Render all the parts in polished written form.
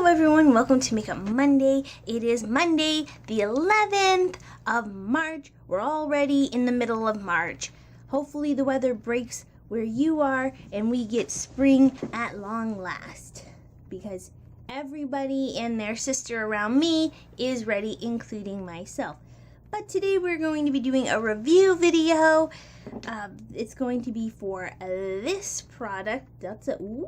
everyone, welcome to Makeup Monday. It is Monday, the 11th of March. We're already in the middle of March. Hopefully the weather breaks where you are and we get spring at long last. Because everybody and their sister around me is ready, including myself. But today we're going to be doing a review video. It's going to be for this product. That's a, ooh,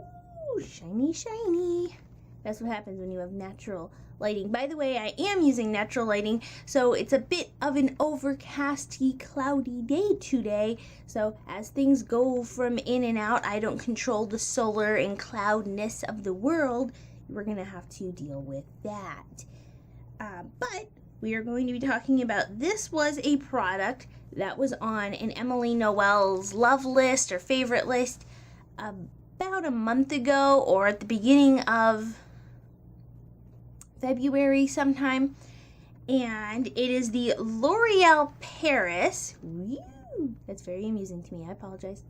shiny, shiny. That's what happens when you have natural lighting. By the way, I am using natural lighting, so it's a bit of an overcasty, cloudy day today. So as things go from in and out, I don't control the solar and cloudness of the world. We're gonna have to deal with that. But we are going to be talking about, this was a product that was on an Emily Noel's love list or favorite list about a month ago, or at the beginning of February sometime, and it is the L'Oreal Paris. Woo, that's very amusing to me, I apologize.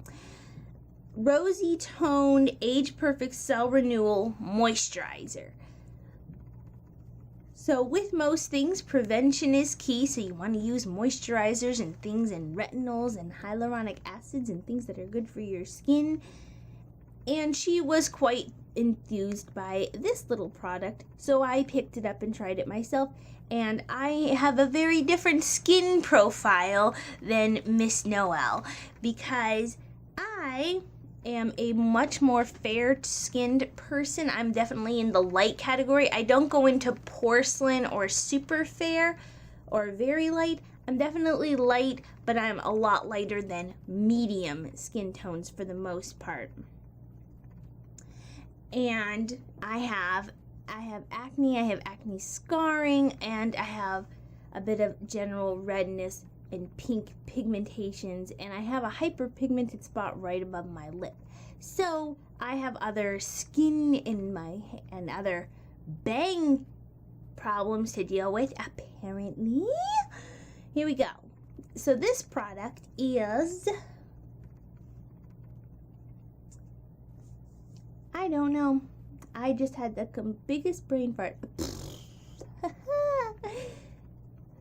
Rosy Toned Age Perfect Cell Renewal Moisturizer. So with most things, prevention is key, so you want to use moisturizers and things and retinols and hyaluronic acids and things that are good for your skin. And she was quite enthused by this little product, so I picked it up and tried it myself, and I have a very different skin profile than Miss Noel because I am a much more fair-skinned person. I'm definitely in the light category. I don't go into porcelain or super fair or very light. I'm definitely light, but I'm a lot lighter than medium skin tones for the most part. And I have acne, I have acne scarring, and I have a bit of general redness and pink pigmentations, and I have a hyperpigmented spot right above my lip. So I have other skin and other bang problems to deal with, apparently. Here we go. So this product is, I don't know. I just had the biggest brain fart.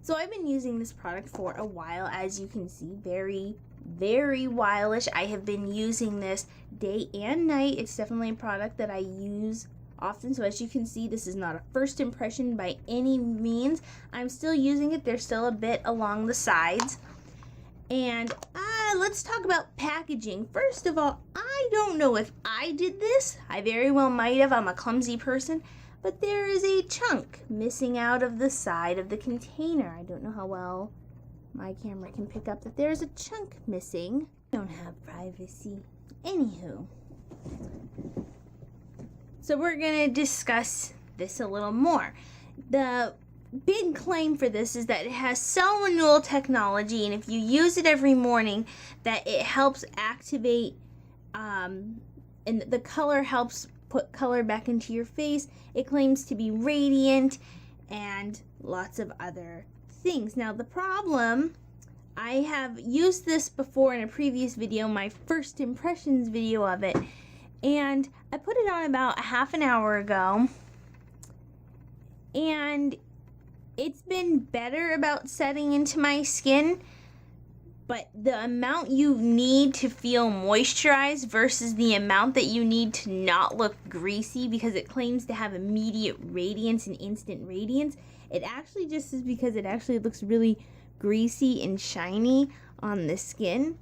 So I've been using this product for a while, as you can see, very, very while-ish. I have been using this day and night. It's definitely a product that I use often. So as you can see, this is not a first impression by any means. I'm still using it. There's still a bit along the sides. And let's talk about packaging. First of all, I don't know if I did this. I very well might have. I'm a clumsy person. But there is a chunk missing out of the side of the container. I don't know how well my camera can pick up that there's a chunk missing. I don't have privacy. Anywho. So we're going to discuss this a little more. The big claim for this is that it has cell renewal technology, and if you use it every morning, that it helps activate and the color helps put color back into your face. It claims to be radiant and lots of other things. Now the problem, I have used this before in a previous video, my first impressions video of it, and I put it on about a half an hour ago, and it's been better about setting into my skin, but the amount you need to feel moisturized versus the amount that you need to not look greasy, because it claims to have immediate radiance and instant radiance, it actually just is because it actually looks really greasy and shiny on the skin.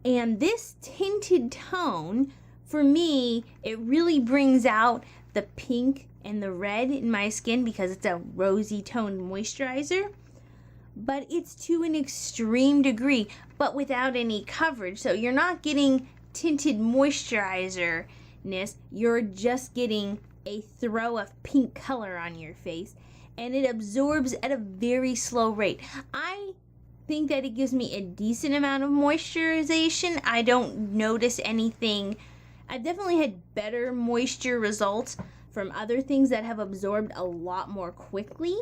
And this tinted tone, for me, it really brings out the pink and the red in my skin because it's a rosy toned moisturizer, but it's to an extreme degree, but without any coverage. So you're not getting tinted moisturizer-ness, you're just getting a throw of pink color on your face, and it absorbs at a very slow rate. I think that it gives me a decent amount of moisturization. I don't notice anything. I've definitely had better moisture results from other things that have absorbed a lot more quickly.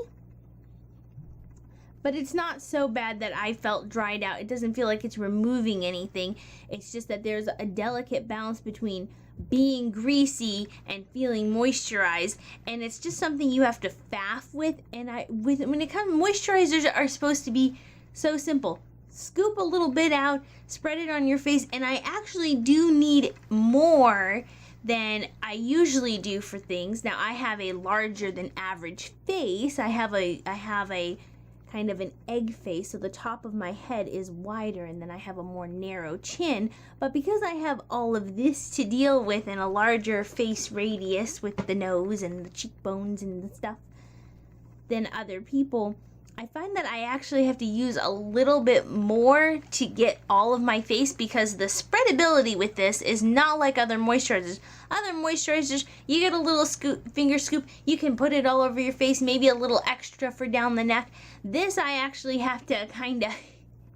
But it's not so bad that I felt dried out. It doesn't feel like it's removing anything. It's just that there's a delicate balance between being greasy and feeling moisturized, and it's just something you have to faff with. And when it comes, moisturizers are supposed to be so simple. Scoop a little bit out, spread it on your face, and I actually do need more than I usually do for things. Now, I have a larger than average face. I have a kind of an egg face, so the top of my head is wider, and then I have a more narrow chin. But because I have all of this to deal with and a larger face radius with the nose and the cheekbones and the stuff than other people, I find that I actually have to use a little bit more to get all of my face, because the spreadability with this is not like other moisturizers. Other moisturizers, you get a little finger scoop, you can put it all over your face, maybe a little extra for down the neck. This I actually have to kind of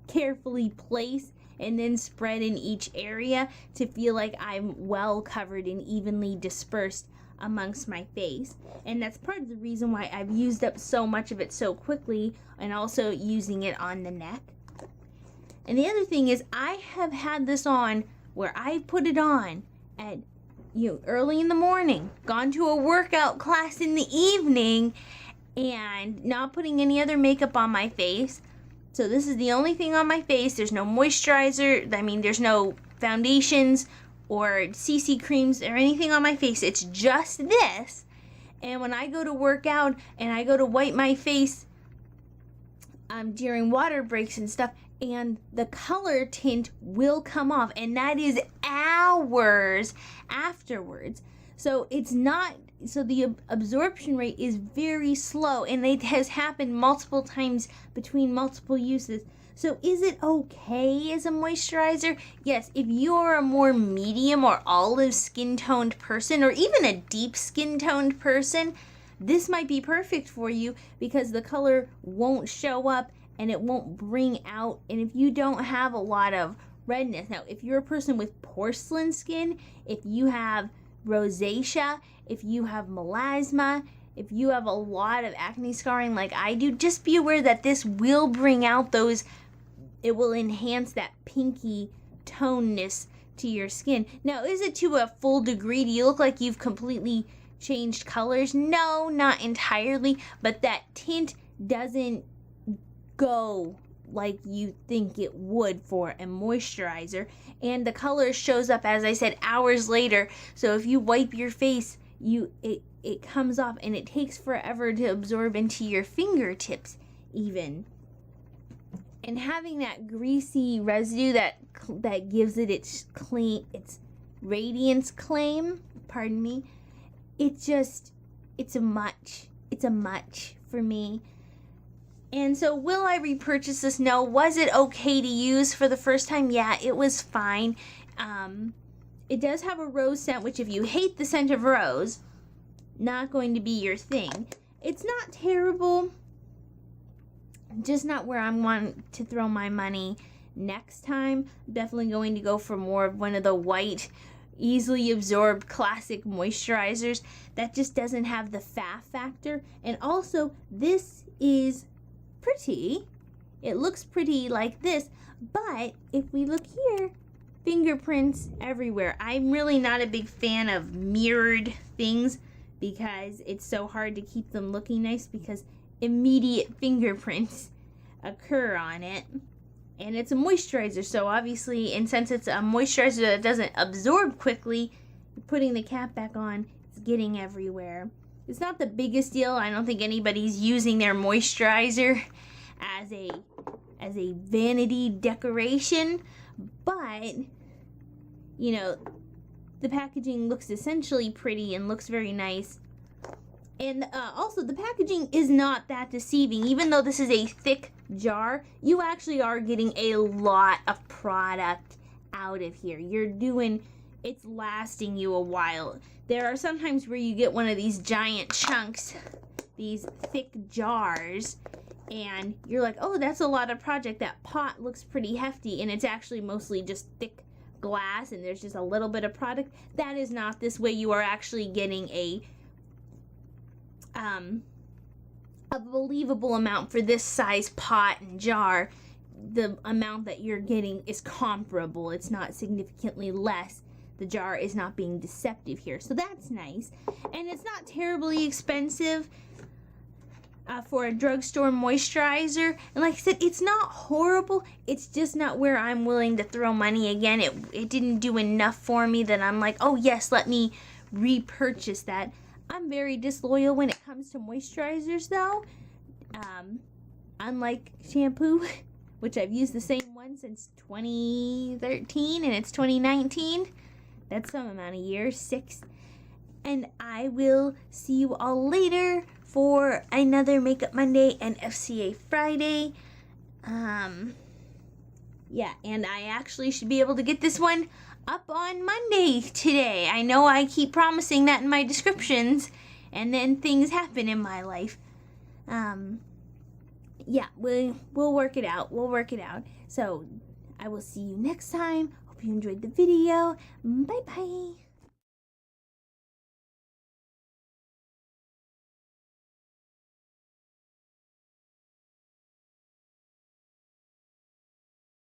carefully place and then spread in each area to feel like I'm well covered and evenly dispersed amongst my face. And that's part of the reason why I've used up so much of it so quickly, and also using it on the neck. And the other thing is, I have had this on where I put it on at early in the morning, gone to a workout class in the evening, and not putting any other makeup on my face. So this is the only thing on my face. There's no moisturizer, there's no foundations or CC creams or anything on my face. It's just this. And when I go to work out and I go to wipe my face during water breaks and stuff, and the color tint will come off, and that is hours afterwards. So the absorption rate is very slow, and it has happened multiple times between multiple uses. So is it okay as a moisturizer? Yes, if you're a more medium or olive skin toned person, or even a deep skin toned person, this might be perfect for you, because the color won't show up and it won't bring out. And if you don't have a lot of redness, now if you're a person with porcelain skin, if you have rosacea, if you have melasma, if you have a lot of acne scarring like I do, just be aware that this will bring out those, it will enhance that pinky toneness to your skin. Now, is it to a full degree? Do you look like you've completely changed colors? No, not entirely, but that tint doesn't go like you think it would for a moisturizer, and the color shows up, as I said, hours later. So if you wipe your face, it comes off, and it takes forever to absorb into your fingertips even. And having that greasy residue that gives it its radiance claim, pardon me, it's a much for me. And so, will I repurchase this? No. Was it okay to use for the first time? Yeah, it was fine. It does have a rose scent, which if you hate the scent of rose, not going to be your thing. It's not terrible, just not where I want to throw my money next time. Definitely going to go for more of one of the white, easily absorbed classic moisturizers that just doesn't have the faff factor. And also, this is pretty. It looks pretty like this, but if we look here, fingerprints everywhere. I'm really not a big fan of mirrored things, because it's so hard to keep them looking nice, because immediate fingerprints occur on it. And it's a moisturizer, so obviously, and since it's a moisturizer that doesn't absorb quickly, putting the cap back on, it's getting everywhere. It's not the biggest deal. I don't think anybody's using their moisturizer as a vanity decoration, but the packaging looks essentially pretty and looks very nice. And also, the packaging is not that deceiving. Even though this is a thick jar, you actually are getting a lot of product out of here. It's lasting you a while. There are some times where you get one of these giant chunks, these thick jars, and you're like, oh, that's a lot of product. That pot looks pretty hefty, and it's actually mostly just thick glass, and there's just a little bit of product. That is not this way. You are actually getting a believable amount for this size pot and jar. The amount that you're getting is comparable. It's not significantly less the jar is not being deceptive here. So that's nice. And it's not terribly expensive for a drugstore moisturizer. And like I said, it's not horrible. It's just not where I'm willing to throw money again. It didn't do enough for me that I'm like, oh yes, let me repurchase that. I'm very disloyal when it comes to moisturizers though. Unlike shampoo, which I've used the same one since 2013 and it's 2019. That's some amount of years, 6. And I will see you all later for another Makeup Monday and FCA Friday. Yeah, and I actually should be able to get this one up on Monday today. I know I keep promising that in my descriptions, and then things happen in my life. Yeah, we'll work it out. We'll work it out. So I will see you next time. Hope you enjoyed the video. Bye-bye.